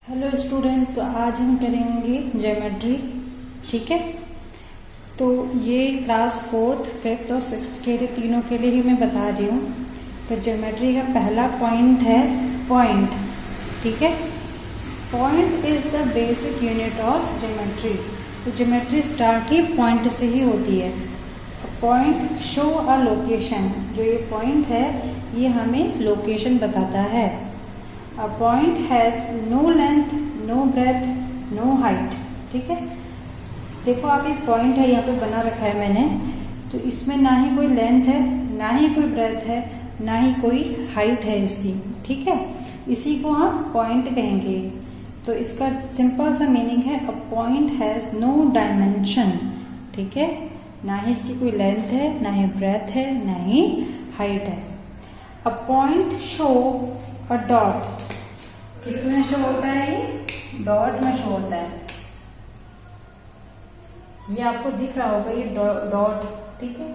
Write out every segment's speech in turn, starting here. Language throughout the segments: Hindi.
हेलो स्टूडेंट, तो आज हम करेंगे ज्योमेट्री। ठीक है, तो ये क्लास 4th, 5th और 6th के लिए तीनों के लिए ही मैं बता रही हूँ। तो ज्योमेट्री का पहला पॉइंट है पॉइंट। ठीक है, point is the basic unit of geometry. तो ज्योमेट्री स्टार्ट ही पॉइंट से ही होती है। पॉइंट शो अ लोकेशन, जो ये पॉइंट है ये हमें लोकेशन बताता है। A point has no length, no breadth, no height। ठीक है, देखो आप एक पॉइंट है यहाँ पे बना रखा है मैंने, तो इसमें ना ही कोई लेंथ है, ना ही कोई ब्रेथ है, ना ही कोई हाइट है इसकी। ठीक है, इसी को हम पॉइंट कहेंगे। तो इसका सिंपल सा मीनिंग है a point has no dimension. ठीक है, ना ही इसकी कोई लेंथ है, ना ही ब्रेथ है, ना ही हाइट है। A point show a dot, किसमें शो होता है? ये डॉट में शो होता है। ये आपको दिख रहा होगा ये डॉट। ठीक है,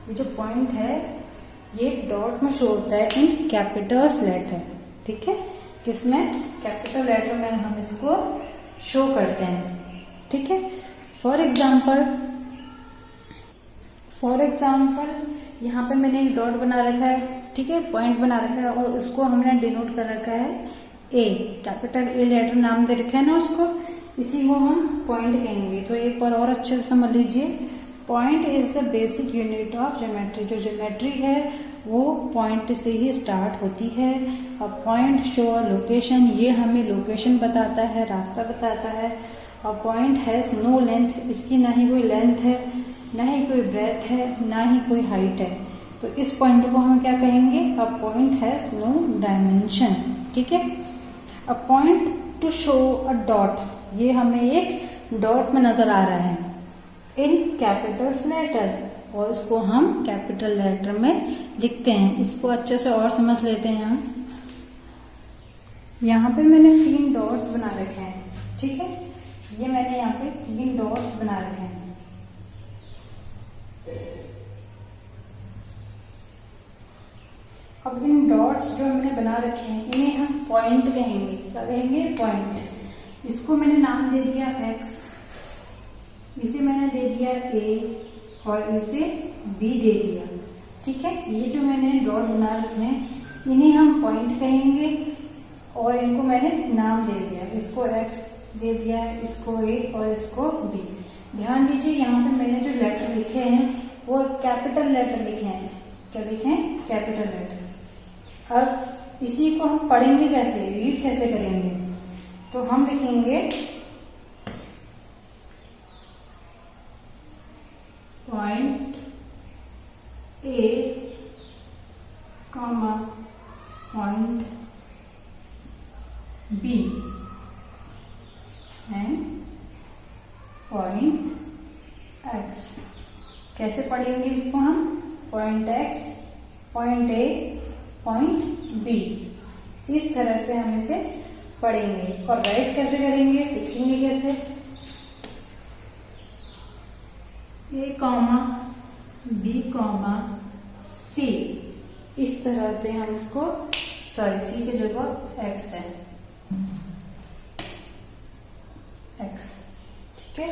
ये जो पॉइंट है ये डॉट में शो होता है इन कैपिटल्स लेटर। ठीक है, किसमें? कैपिटल लेटर में हम इसको शो करते हैं। ठीक है, फॉर एग्जाम्पल यहाँ पे मैंने एक डॉट बना रखा है। ठीक है, पॉइंट बना रखा है और उसको हमने डिनोट कर रखा है ए, कैपिटल ए लेटर नाम दे रखा है ना उसको, इसी को हम पॉइंट कहेंगे। तो एक बार और अच्छे से समझ लीजिए, point is the basic unit of geometry. जो ज्योमेट्री है वो पॉइंट से ही स्टार्ट होती है। अब पॉइंट शो अ लोकेशन, ये हमें लोकेशन बताता है, रास्ता बताता है। और पॉइंट हैज नो लेंथ, इसकी ना ही कोई लेंथ है, ना ही कोई ब्रेथ है, ना ही कोई हाइट है। तो इस पॉइंट को हम क्या कहेंगे? A point has no dimension. ठीक है, a point to show a dot, ये हमें एक डॉट में नजर आ रहा है इन कैपिटल्स लेटर, और उसको हम कैपिटल लेटर में लिखते हैं। इसको अच्छे से और समझ लेते हैं हम। यहाँ पे मैंने 3 डॉट्स बना रखे हैं। ठीक है, ये मैंने यहाँ पे 3 डॉट्स बना रखे हैं। अब इन डॉट्स जो हमने बना रखे हैं इन्हें हम पॉइंट कहेंगे। क्या कहेंगे? पॉइंट। इसको मैंने नाम दे दिया x, इसे मैंने दे दिया a और इसे b दे दिया। ठीक है, ये जो मैंने डॉट बना रखे हैं इन्हें हम पॉइंट कहेंगे और इनको मैंने नाम दे दिया। इसको x दे दिया, इसको a और इसको b। ध्यान दीजिए यहाँ पे मैंने जो लेटर लिखे हैं वो कैपिटल लेटर लिखे हैं। क्या लिखे हैं? Capital letter. अब इसी को हम पढ़ेंगे कैसे, रीड कैसे करेंगे? तो हम लिखेंगे point A comma point B and point X. कैसे पढ़ेंगे इसको हम? Point X, point A, point B, इस तरह से हम इसे पढ़ेंगे। और राइट कैसे करेंगे, लिखेंगे कैसे? ए कॉमा बी कॉमा सी, इस तरह से हम इसको, सॉरी सी की जगह एक्स है, एक्स। ठीक है,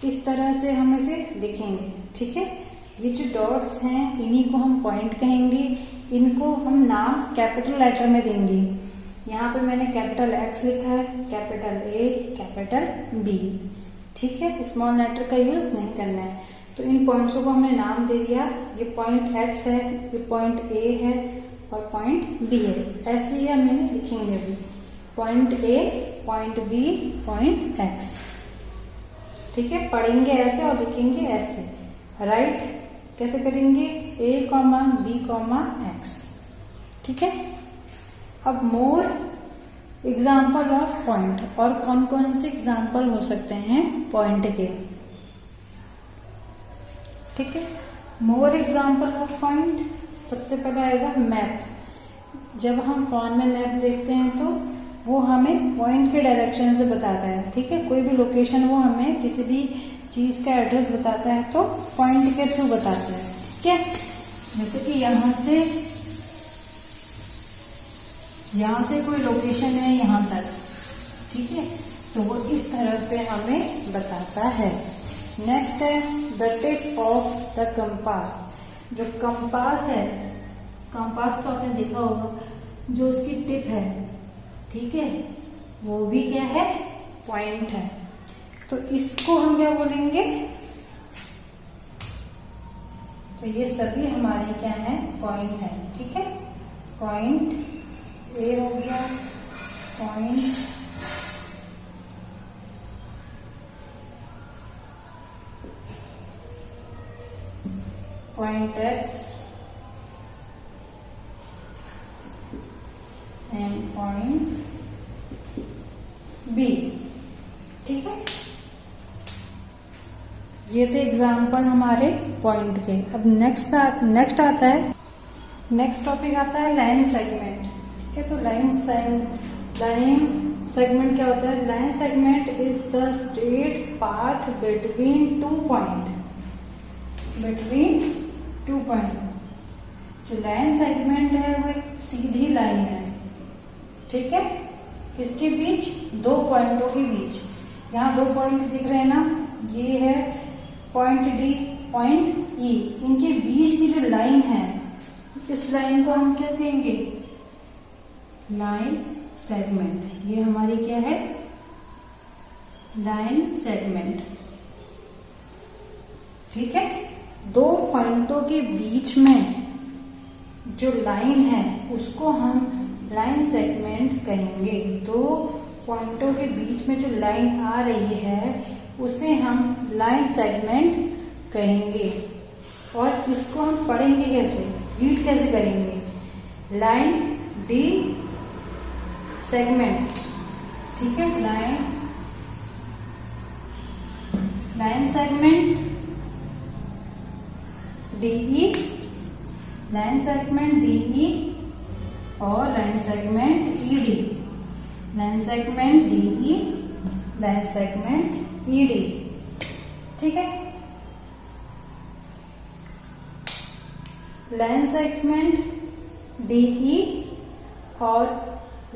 इस तरह से हम इसे लिखेंगे। ठीक है, ये जो डॉट्स हैं इन्हीं को हम पॉइंट कहेंगे। इनको हम नाम कैपिटल लेटर में देंगे। यहाँ पे मैंने कैपिटल एक्स लिखा है, कैपिटल ए, कैपिटल बी। ठीक है, स्मॉल लेटर का यूज नहीं करना है। तो इन पॉइंट्स को हमने नाम दे दिया। ये पॉइंट एक्स है, ये पॉइंट ए है और पॉइंट बी है। ऐसे ही हम इन्हें लिखेंगे भी, point A, point B, point X. ठीक है, पढ़ेंगे ऐसे और लिखेंगे ऐसे। राइट कैसे करेंगे? ए कॉमा बी कॉमा एक्स। ठीक है, अब मोर एग्जाम्पल ऑफ पॉइंट, और कौन कौन से एग्जाम्पल हो सकते हैं पॉइंट के? ठीक है, मोर एग्जाम्पल ऑफ पॉइंट, सबसे पहले आएगा मैप। जब हम फोन में मैप देखते हैं तो वो हमें पॉइंट के डायरेक्शन से बताता है। ठीक है, कोई भी लोकेशन वो हमें किसी भी चीज का एड्रेस बताता है तो पॉइंट के थ्रू बताता है। क्या? जैसे कि यहाँ से कोई लोकेशन है यहाँ तक, ठीक है, तो वो इस तरह से हमें बताता है। नेक्स्ट है the tip of the compass. जो कंपास है, कंपास तो आपने देखा होगा, जो उसकी टिप है, ठीक है, वो भी क्या है, पॉइंट है। तो इसको हम क्या बोलेंगे, तो ये सभी हमारे क्या है, पॉइंट है। ठीक है, पॉइंट ए हो गया, point point X and point B. ठीक है, ये थे एग्जाम्पल हमारे पॉइंट के। अब नेक्स्ट आता है, नेक्स्ट टॉपिक आता है लाइन सेगमेंट। ठीक है, तो लाइन सेगमेंट क्या होता है? Line segment is the straight path between two point. जो लाइन सेगमेंट है वो एक सीधी लाइन है। ठीक है, किसके बीच? दो पॉइंटों के बीच। यहाँ दो पॉइंट दिख रहे हैं ना, ये है पॉइंट डी, पॉइंट ई। इनके बीच की जो लाइन है, इस लाइन को हम क्या कहेंगे? Line segment. ये हमारी क्या है? Line segment. ठीक है, दो पॉइंटों के बीच में जो लाइन है उसको हम लाइन सेगमेंट कहेंगे। दो पॉइंटों के बीच में जो लाइन आ रही है उसे हम लाइन सेगमेंट कहेंगे। और इसको हम पढ़ेंगे कैसे, रीड कैसे करेंगे? Line D segment. ठीक है, line segment DE, line segment DE और line segment ED. Line segment DE, line segment ED. ठीक है, लाइन सेगमेंट डीई और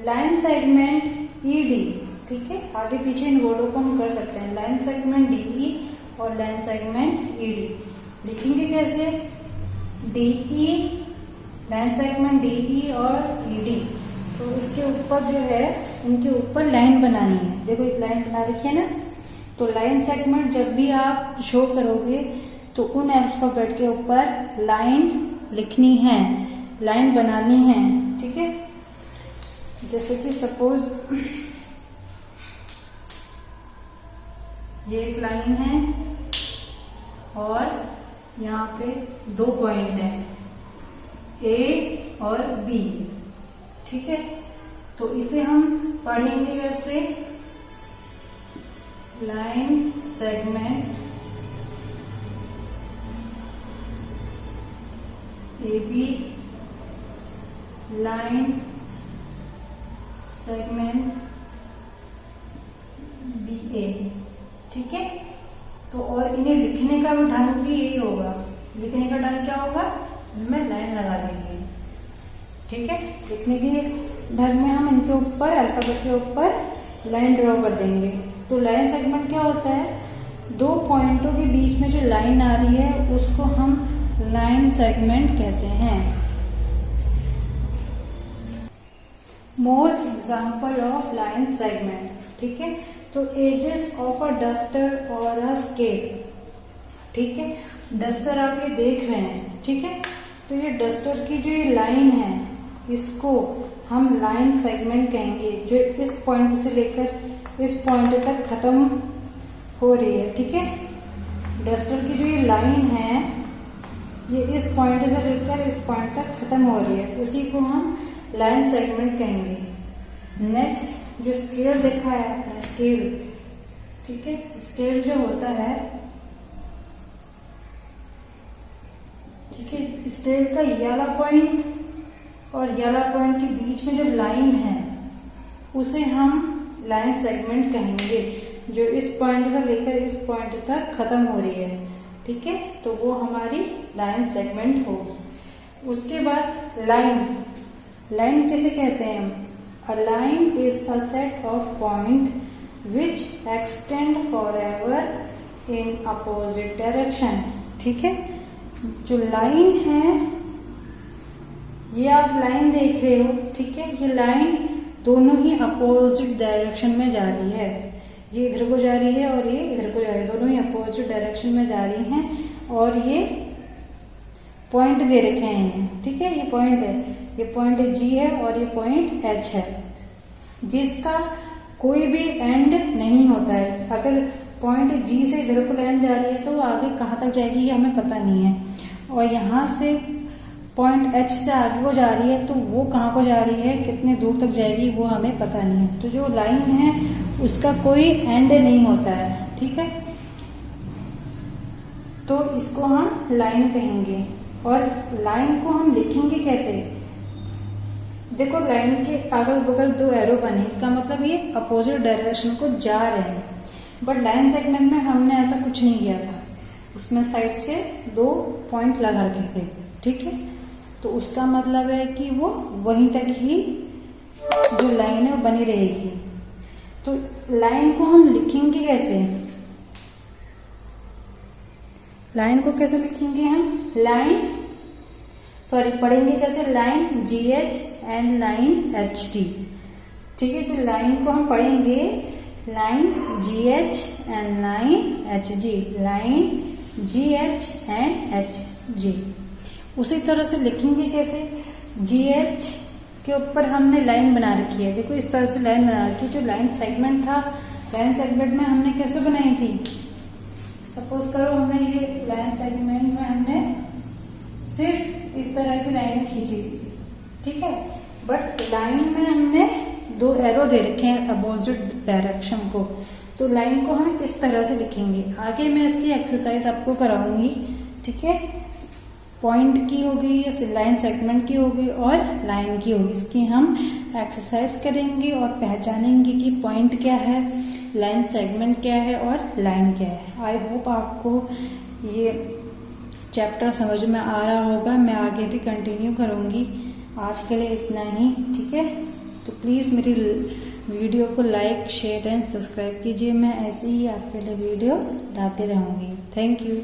लाइन सेगमेंट ईडी। ठीक है, आगे पीछे इन वर्डों को हम कर सकते हैं। लाइन सेगमेंट डीई और लाइन सेगमेंट ईडी लिखेंगे कैसे? डीई, लाइन सेगमेंट डीई और ईडी। तो इसके ऊपर जो है, इनके ऊपर लाइन बनानी है। देखो एक लाइन बना रखी है ना, तो लाइन सेगमेंट जब भी आप शो करोगे तो उन अल्फाबेट के ऊपर लाइन लिखनी है, लाइन बनानी है। ठीक है, जैसे कि सपोज ये एक लाइन है और यहाँ पे दो पॉइंट है, ए और बी। ठीक है, तो इसे हम पढ़ेंगे कैसे? Line segment A B, line segment B A. ठीक है, तो और इन्हें लिखने का भी ढंग भी यही होगा। लिखने का ढंग क्या होगा? इनमें लाइन लगा देंगे। ठीक है, लिखने के ढंग में हम इनके ऊपर, अल्फाबेट के ऊपर लाइन ड्रॉ कर देंगे। तो लाइन सेगमेंट क्या होता है? दो पॉइंटों के बीच में जो लाइन आ रही है उसको हम लाइन सेगमेंट कहते हैं। More example of line segment. ठीक है, तो एजेस ऑफ अ डस्टर और अ स्केल। ठीक है, डस्टर आप ये देख रहे हैं। ठीक है, तो ये डस्टर की जो ये लाइन है इसको हम लाइन सेगमेंट कहेंगे, जो इस पॉइंट से लेकर इस पॉइंट तक खत्म हो रही है। ठीक है, डस्टर की जो ये लाइन है ये इस पॉइंट से लेकर इस पॉइंट तक खत्म हो रही है, उसी को हम लाइन सेगमेंट कहेंगे। नेक्स्ट जो स्केल देखा है आपने, स्केल। ठीक है, स्केल जो होता है, ठीक है, स्केल का ये वाला पॉइंट और ये वाला पॉइंट के बीच में जो लाइन है उसे हम लाइन सेगमेंट कहेंगे, जो इस पॉइंट से लेकर इस पॉइंट तक खत्म हो रही है। ठीक है, तो वो हमारी लाइन सेगमेंट होगी। उसके बाद लाइन, लाइन किसे कहते हैं हम? A line is a set of points which extend forever in opposite direction. ठीक है, जो लाइन है, ये आप लाइन देख रहे हो, ठीक है, ये लाइन दोनों ही अपोजिट डायरेक्शन में जा रही है। ये इधर को जा रही है और ये इधर को जा रही है, दोनों ही अपोजिट डायरेक्शन में जा रही हैं। और ये पॉइंट दे रखे हैं, ठीक है, ये पॉइंट है, ये पॉइंट G है और ये पॉइंट H है, जिसका कोई भी एंड नहीं होता है। अगर पॉइंट G से इधर को लाइन जा रही है तो आगे कहाँ तक जाएगी ये हमें पता नहीं है, और यहाँ से पॉइंट H से आगे को जा रही है तो वो कहाँ को जा रही है, कितने दूर तक जाएगी वो हमें पता नहीं है। तो जो लाइन है उसका कोई एंड नहीं होता है, ठीक है, तो इसको हम लाइन कहेंगे। और लाइन को हम लिखेंगे कैसे, देखो लाइन के अगल बगल दो एरो बने, इसका मतलब ये अपोजिट डायरेक्शन को जा रहे हैं। बट लाइन सेगमेंट में हमने ऐसा कुछ नहीं किया था, उसमें साइड से दो पॉइंट लगा रखे थे, ठीक है, तो उसका मतलब है कि वो वहीं तक ही जो लाइन है वो बनी रहेगी। तो लाइन को हम लिखेंगे कैसे, लाइन को कैसे लिखेंगे हम, पढ़ेंगे कैसे, line GH and line HD, ठीक है, जो लाइन को हम पढ़ेंगे line GH and line HG, line GH and HG। उसी तरह से लिखेंगे कैसे, GH के ऊपर हमने लाइन बना रखी है, देखो इस तरह से लाइन बना रखी है। जो लाइन सेगमेंट था, लाइन सेगमेंट में हमने कैसे बनाई थी, सपोज करो हमने ये लाइन सेगमेंट में हमने सिर्फ इस तरह की लाइनें खींची, ठीक है, बट लाइन में हमने दो एरो दे रखे हैं अपोजिट डायरेक्शन को, तो लाइन को हम इस तरह से लिखेंगे। आगे मैं इसकी एक्सरसाइज आपको कराऊंगी, ठीक है, पॉइंट की होगी, लाइन सेगमेंट की होगी और लाइन की होगी, इसकी हम एक्सरसाइज करेंगे और पहचानेंगे कि पॉइंट क्या है, लाइन सेगमेंट क्या है और लाइन क्या है। आई होप आपको ये चैप्टर समझ में आ रहा होगा, मैं आगे भी कंटिन्यू करूंगी। आज के लिए इतना ही, ठीक है, तो प्लीज़ मेरी वीडियो को लाइक, शेयर एंड सब्सक्राइब कीजिए। मैं ऐसे ही आपके लिए वीडियो लाते रहूंगी। Thank you.